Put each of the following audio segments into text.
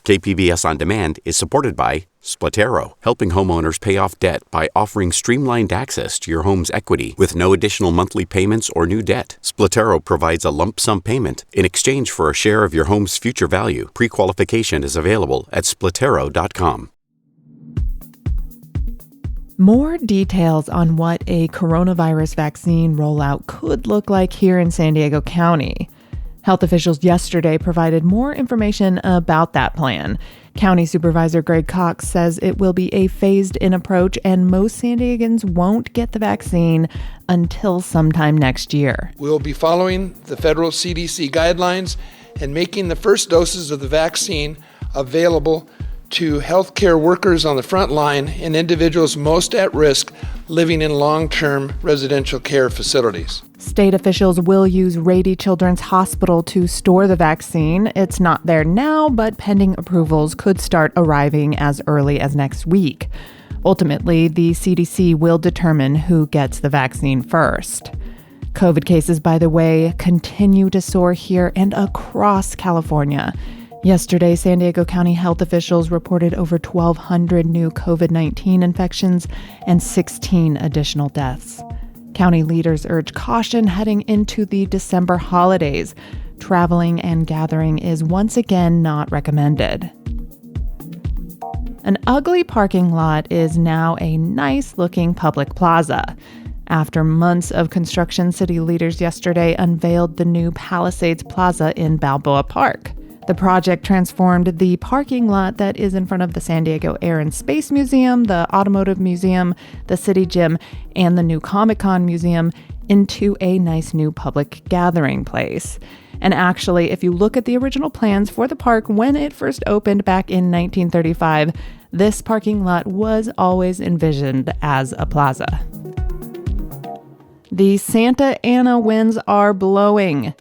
KPBS On Demand is supported by Splatero, helping homeowners pay off debt by offering streamlined access to your home's equity with no additional monthly payments or new debt. Splatero provides a lump sum payment in exchange for a share of your home's future value. Pre-qualification is available at splatero.com. More details on what a coronavirus vaccine rollout could look like here in San Diego County. Health officials yesterday provided more information about that plan. County Supervisor Greg Cox says it will be a phased-in approach and most San Diegans won't get the vaccine until sometime next year. We'll be following the federal CDC guidelines and making the first doses of the vaccine available to healthcare workers on the front line and individuals most at risk living in long-term residential care facilities. State officials will use Rady Children's Hospital to store the vaccine. It's not there now, but pending approvals could start arriving as early as next week. Ultimately, the CDC will determine who gets the vaccine first. COVID cases, by the way, continue to soar here and across California. Yesterday, San Diego County health officials reported over 1,200 new COVID-19 infections and 16 additional deaths. County leaders urge caution heading into the December holidays. Traveling and gathering is once again not recommended. An ugly parking lot is now a nice-looking public plaza. After months of construction, city leaders yesterday unveiled the new Palisades Plaza in Balboa Park. The project transformed the parking lot that is in front of the San Diego Air and Space Museum, the Automotive Museum, the City Gym, and the new Comic-Con Museum into a nice new public gathering place. And actually, if you look at the original plans for the park when it first opened back in 1935, this parking lot was always envisioned as a plaza. The Santa Ana winds are blowing.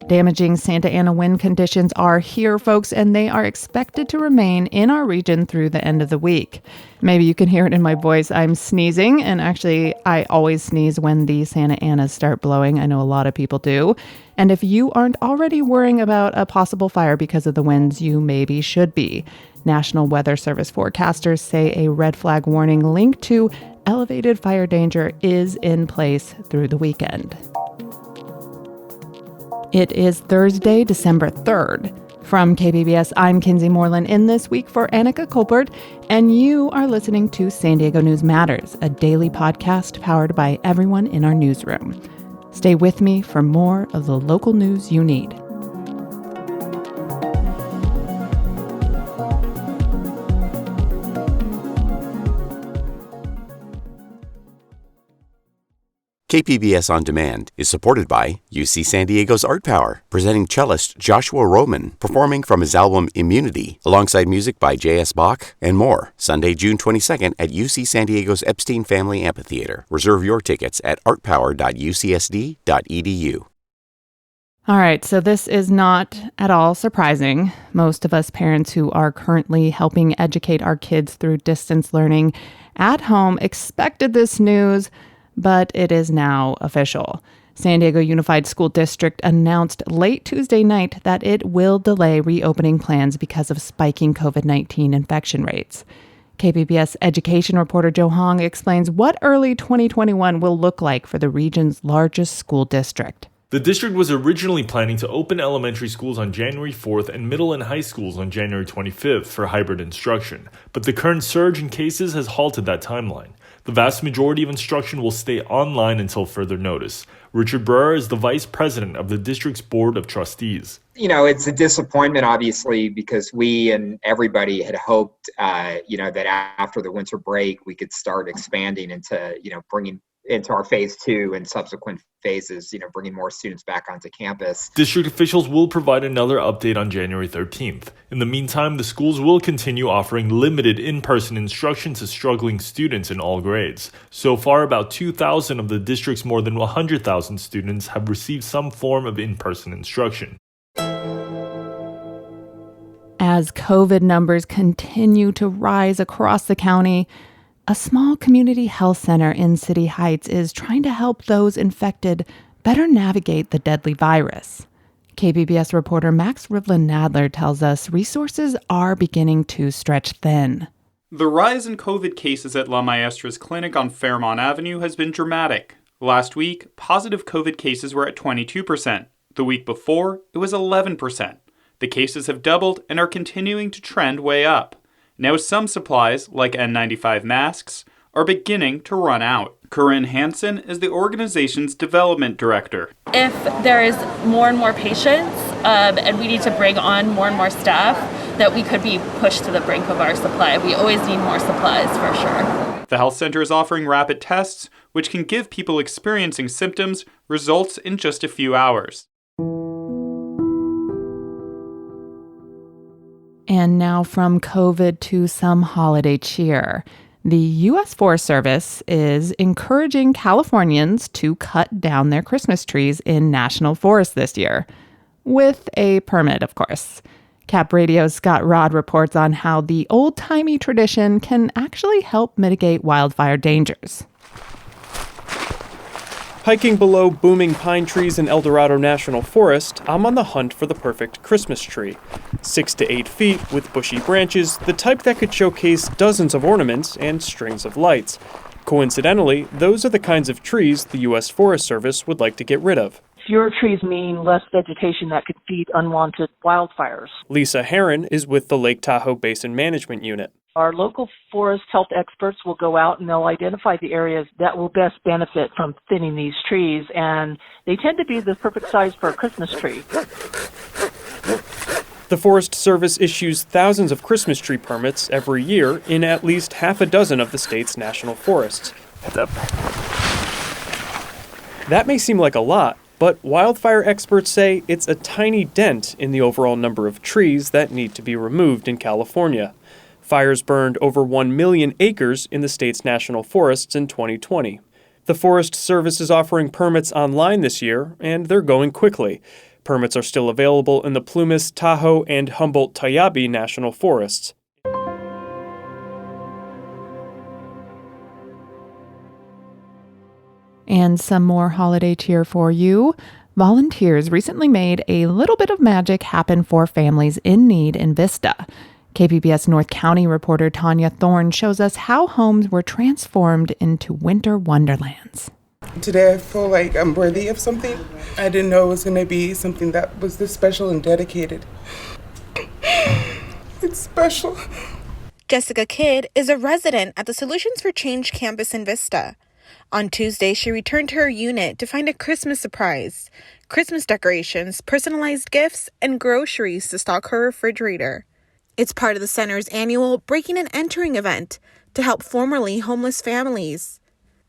Damaging Santa Ana wind conditions are here, folks, and they are expected to remain in our region through the end of the week. Maybe you can hear it in my voice. I'm sneezing, and actually, I always sneeze when the Santa Anas start blowing. I know a lot of people do. And if you aren't already worrying about a possible fire because of the winds, you maybe should be. National Weather Service forecasters say a red flag warning linked to elevated fire danger is in place through the weekend. It is Thursday, December 3rd. From KPBS, I'm Kinsey Moreland in This Week for Annika Colbert, and you are listening to San Diego News Matters, a daily podcast powered by everyone in our newsroom. Stay with me for more of the local news you need. KPBS On Demand is supported by UC San Diego's Art Power, presenting cellist Joshua Roman, performing from his album Immunity, alongside music by J.S. Bach and more, Sunday, June 22nd at UC San Diego's Epstein Family Amphitheater. Reserve your tickets at artpower.ucsd.edu. All right, so this is not at all surprising. Most of us parents who are currently helping educate our kids through distance learning at home expected this news, but it is now official. San Diego Unified School District announced late Tuesday night that it will delay reopening plans because of spiking COVID-19 infection rates. KPBS education reporter Joe Hong explains what early 2021 will look like for the region's largest school district. The district was originally planning to open elementary schools on January 4th and middle and high schools on January 25th for hybrid instruction, but the current surge in cases has halted that timeline. The vast majority of instruction will stay online until further notice. Richard Burr is the vice president of the district's board of trustees. You know, it's a disappointment, obviously, because we and everybody had hoped, that after the winter break, we could start expanding into, bringing into our phase 2 and subsequent phases, bringing more students back onto campus. District officials will provide another update on January 13th. In the meantime, the schools will continue offering limited in-person instruction to struggling students in all grades. So far, about 2,000 of the district's more than 100,000 students have received some form of in-person instruction. As COVID numbers continue to rise across the county, a small community health center in City Heights is trying to help those infected better navigate the deadly virus. KPBS reporter Max Rivlin-Nadler tells us resources are beginning to stretch thin. The rise in COVID cases at La Maestra's clinic on Fairmont Avenue has been dramatic. Last week, positive COVID cases were at 22%. The week before, it was 11%. The cases have doubled and are continuing to trend way up. Now some supplies, like N95 masks, are beginning to run out. Corinne Hansen is the organization's development director. If there is more and more patients and we need to bring on more and more staff, that we could be pushed to the brink of our supply. We always need more supplies for sure. The health center is offering rapid tests, which can give people experiencing symptoms results in just a few hours. And now from COVID to some holiday cheer. The U.S. Forest Service is encouraging Californians to cut down their Christmas trees in national forests this year. With a permit, of course. Cap Radio's Scott Rod reports on how the old-timey tradition can actually help mitigate wildfire dangers. Hiking below booming pine trees in El Dorado National Forest, I'm on the hunt for the perfect Christmas tree. 6 to 8 feet with bushy branches, the type that could showcase dozens of ornaments and strings of lights. Coincidentally, those are the kinds of trees the U.S. Forest Service would like to get rid of. Fewer trees mean less vegetation that could feed unwanted wildfires. Lisa Herron is with the Lake Tahoe Basin Management Unit. Our local forest health experts will go out and they'll identify the areas that will best benefit from thinning these trees, and they tend to be the perfect size for a Christmas tree. The Forest Service issues thousands of Christmas tree permits every year in at least half a dozen of the state's national forests. That may seem like a lot, but wildfire experts say it's a tiny dent in the overall number of trees that need to be removed in California. Fires burned over 1 million acres in the state's national forests in 2020. The Forest Service is offering permits online this year, and they're going quickly. Permits are still available in the Plumas, Tahoe, and Humboldt-Tayabí national forests. And some more holiday cheer for you. Volunteers recently made a little bit of magic happen for families in need in Vista. KPBS North County reporter Tanya Thorne shows us how homes were transformed into winter wonderlands. Today I feel like I'm worthy of something. I didn't know it was going to be something that was this special and dedicated. It's special. Jessica Kidd is a resident at the Solutions for Change campus in Vista. On Tuesday, she returned to her unit to find a Christmas surprise, Christmas decorations, personalized gifts, and groceries to stock her refrigerator. It's part of the center's annual Breaking and Entering event to help formerly homeless families.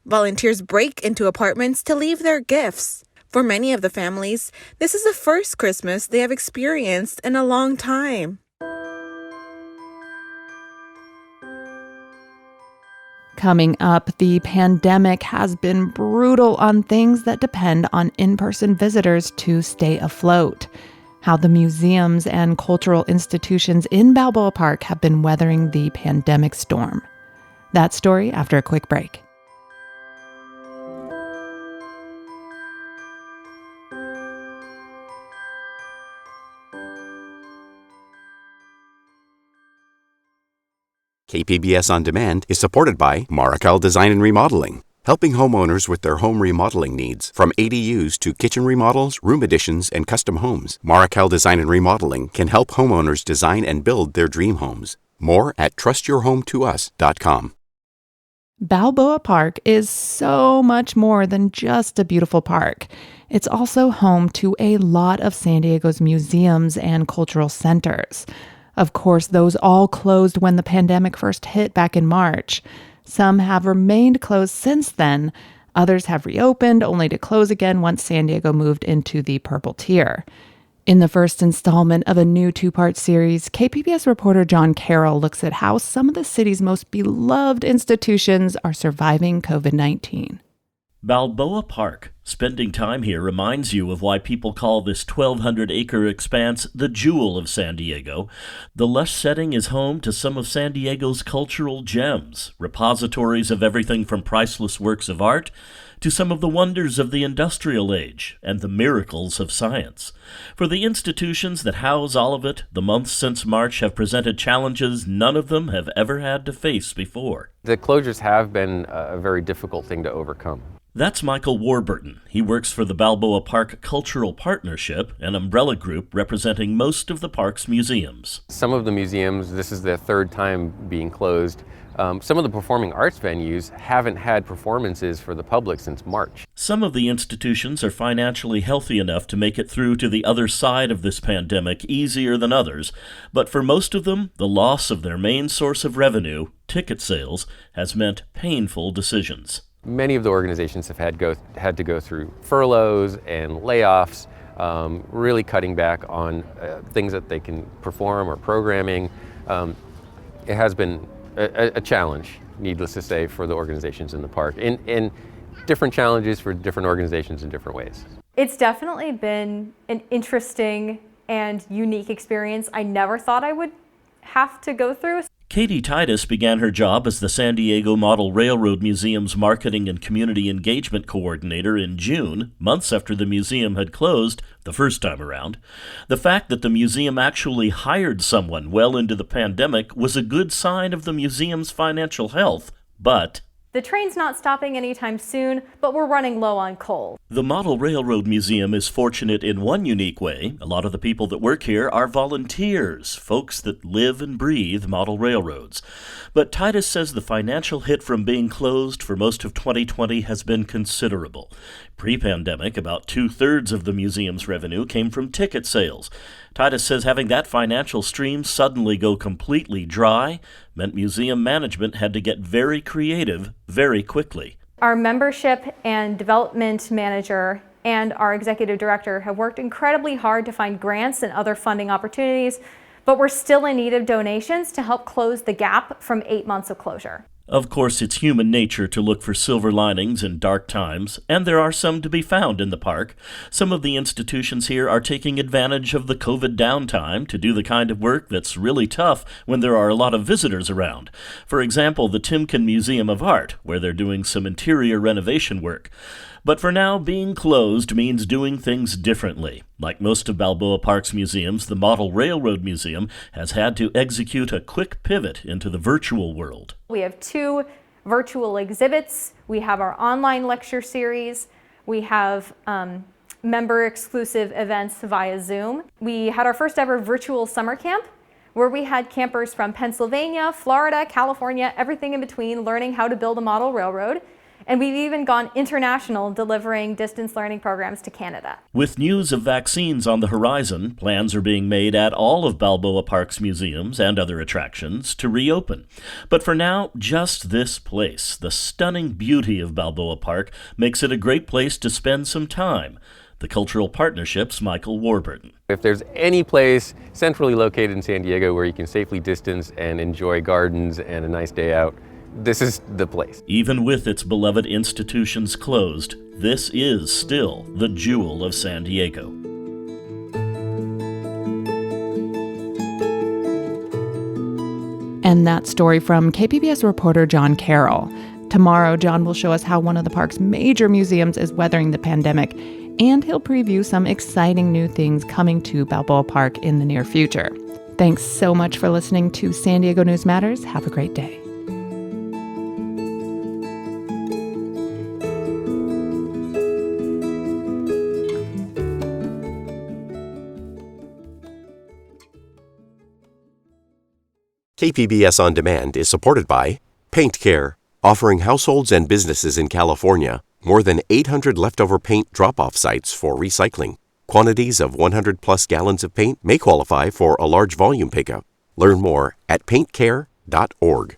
Volunteers break into apartments to leave their gifts. For many of the families, this is the first Christmas they have experienced in a long time. Coming up, the pandemic has been brutal on things that depend on in-person visitors to stay afloat. How the museums and cultural institutions in Balboa Park have been weathering the pandemic storm. That story after a quick break. KPBS On Demand is supported by Markel Design and Remodeling, helping homeowners with their home remodeling needs. From ADUs to kitchen remodels, room additions, and custom homes, Markel Design and Remodeling can help homeowners design and build their dream homes. More at trustyourhometous.com. Balboa Park is so much more than just a beautiful park. It's also home to a lot of San Diego's museums and cultural centers. Of course, those all closed when the pandemic first hit back in March. Some have remained closed since then. Others have reopened, only to close again once San Diego moved into the purple tier. In the first installment of a new two-part series, KPBS reporter John Carroll looks at how some of the city's most beloved institutions are surviving COVID-19. Balboa Park, Spending time here reminds you of why people call this 1,200-acre expanse the jewel of San Diego. The lush setting is home to some of San Diego's cultural gems, repositories of everything from priceless works of art to some of the wonders of the industrial age and the miracles of science. For the institutions that house all of it, the months since March have presented challenges none of them have ever had to face before. The closures have been a very difficult thing to overcome. That's Michael Warburton. He works for the Balboa Park Cultural Partnership, an umbrella group representing most of the park's museums. Some of the museums, this is their third time being closed. Some of the performing arts venues haven't had performances for the public since March. Some of the institutions are financially healthy enough to make it through to the other side of this pandemic easier than others, but for most of them, the loss of their main source of revenue, ticket sales, has meant painful decisions. Many of the organizations have had to go through furloughs and layoffs, really cutting back on things that they can perform or programming. It has been a challenge, needless to say, for the organizations in the park, and different challenges for different organizations in different ways. It's definitely been an interesting and unique experience I never thought I would have to go through. Katie Titus began her job as the San Diego Model Railroad Museum's Marketing and Community Engagement Coordinator in June, months after the museum had closed the first time around. The fact that the museum actually hired someone well into the pandemic was a good sign of the museum's financial health, but the train's not stopping anytime soon, but we're running low on coal. The Model Railroad Museum is fortunate in one unique way. A lot of the people that work here are volunteers, folks that live and breathe model railroads. But Titus says the financial hit from being closed for most of 2020 has been considerable. Pre-pandemic, about 2/3 of the museum's revenue came from ticket sales. Titus says having that financial stream suddenly go completely dry meant museum management had to get very creative very quickly. Our membership and development manager and our executive director have worked incredibly hard to find grants and other funding opportunities, but we're still in need of donations to help close the gap from 8 months of closure. Of course, it's human nature to look for silver linings in dark times, and there are some to be found in the park. Some of the institutions here are taking advantage of the COVID downtime to do the kind of work that's really tough when there are a lot of visitors around. For example, the Timken Museum of Art, where they're doing some interior renovation work. But for now, being closed means doing things differently. Like most of Balboa Park's museums, the Model Railroad Museum has had to execute a quick pivot into the virtual world. We have 2 virtual exhibits. We have our online lecture series. We have member-exclusive events via Zoom. We had our first ever virtual summer camp, where we had campers from Pennsylvania, Florida, California, everything in between, learning how to build a model railroad. And we've even gone international, delivering distance learning programs to Canada. With news of vaccines on the horizon, plans are being made at all of Balboa Park's museums and other attractions to reopen. But for now, just this place, the stunning beauty of Balboa Park, makes it a great place to spend some time. The Cultural Partnership's Michael Warburton. If there's any place centrally located in San Diego where you can safely distance and enjoy gardens and a nice day out, this is the place. Even with its beloved institutions closed, this is still the jewel of San Diego. And that story from KPBS reporter John Carroll. Tomorrow, John will show us how one of the park's major museums is weathering the pandemic, and he'll preview some exciting new things coming to Balboa Park in the near future. Thanks so much for listening to San Diego News Matters. Have a great day. KPBS On Demand is supported by Paint Care, offering households and businesses in California more than 800 leftover paint drop-off sites for recycling. Quantities of 100-plus gallons of paint may qualify for a large volume pickup. Learn more at paintcare.org.